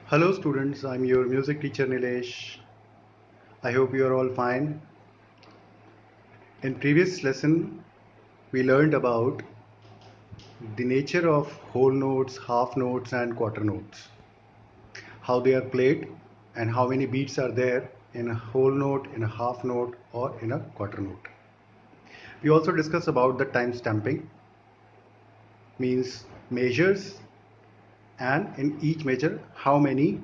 Hello students, I'm your music teacher Nilesh. I hope you are all fine. In previous lesson, we learned about the nature of whole notes, half notes and quarter notes, how they are played and how many beats are there in a whole note, in a half note or in a quarter note. We also discussed about the time stamping, means measures, and in each measure how many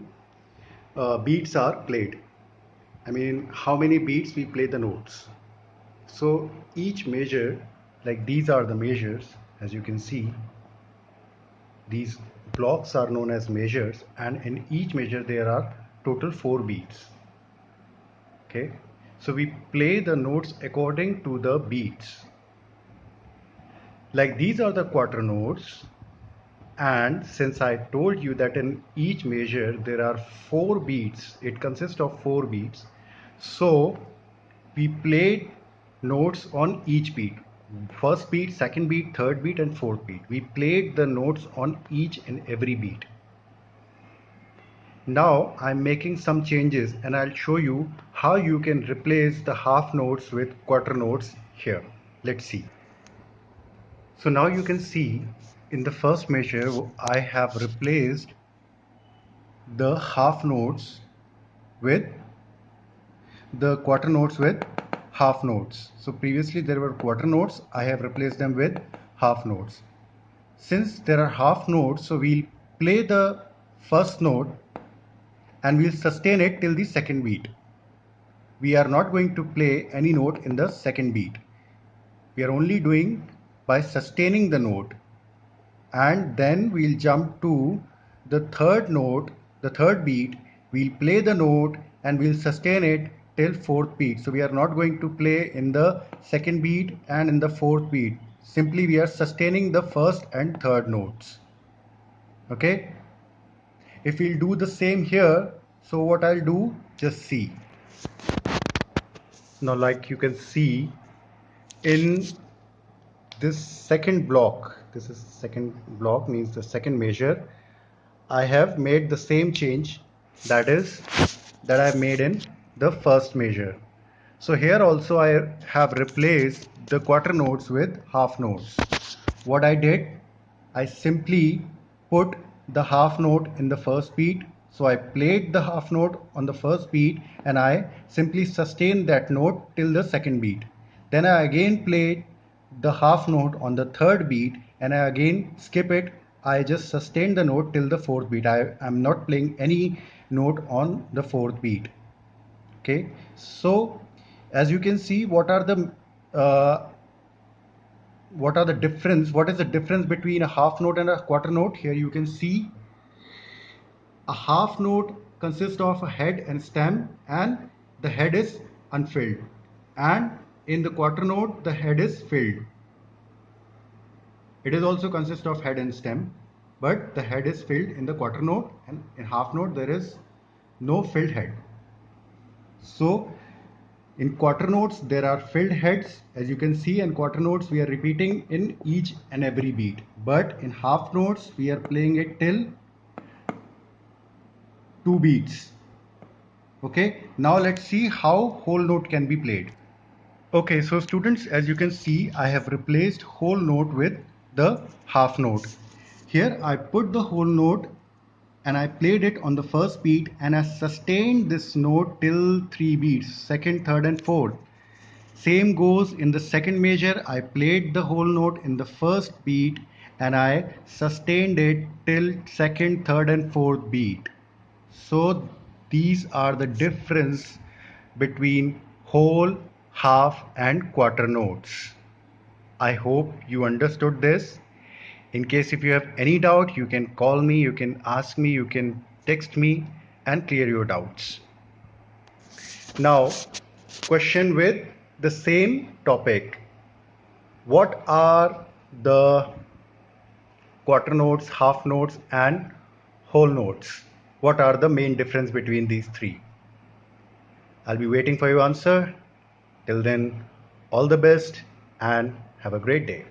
beats are played. I mean how many beats we play the notes. So each measure, like these are the measures, as you can see, these blocks are known as measures, and in each measure there are total 4 beats. Okay, so we play the notes according to the beats. Like these are the quarter notes, and since I told you that in each measure there are 4 beats, it consists of 4 beats, so we played notes on each beat. First beat, second beat, third beat and fourth beat. We played the notes on each and every beat. Now I'm making some changes and I'll show you how you can replace the half notes with quarter notes here. Let's see. So now you can see in the first measure I have replaced the half notes with the quarter notes with half notes. So previously there were quarter notes, I have replaced them with half notes. Since there are half notes, so we'll play the first note and we'll sustain it till the second beat. We are not going to play any note in the second beat. We are only doing by sustaining the note, and then we'll jump to the third note, the third beat. We'll play the note and we'll sustain it till fourth beat. So we are not going to play in the second beat and in the fourth beat. Simply we are sustaining the first and third notes. Okay, if we'll do the same here, so what I'll do, just see. Now like you can see in this second block, this is second block, means the second measure, I have made the same change that I've made in the first measure. So here also I have replaced the quarter notes with half notes. What I did, I simply put the half note in the first beat. So I played the half note on the first beat and I simply sustained that note till the second beat. Then I again played the half note on the third beat and I again skip it. I just sustain the note till the fourth beat. I am not playing any note on the fourth beat. Okay, so as you can see, what are the difference, what is the difference between a half note and a quarter note? Here you can see a half note consists of a head and stem, and the head is unfilled, and in the quarter note the head is filled. It is also consists of head and stem, but the head is filled in the quarter note, and in half note there is no filled head. So in quarter notes there are filled heads, as you can see, and quarter notes we are repeating in each and every beat, but in half notes we are playing it till 2 beats. Okay, now let's see how whole note can be played. Okay, so students, as you can see, I have replaced whole note with the half note. Here I put the whole note and I played it on the first beat and I sustained this note till 3 beats, second, third and fourth. Same goes in the second measure. I played the whole note in the first beat and I sustained it till second, third and fourth beat. So these are the difference between whole, half and quarter notes. I hope you understood this. In case if you have any doubt, you can call me, you can ask me, you can text me and clear your doubts. Now, question with the same topic. What are the quarter notes, half notes and whole notes? What are the main difference between these three? I'll be waiting for your answer. Till then, all the best and have a great day.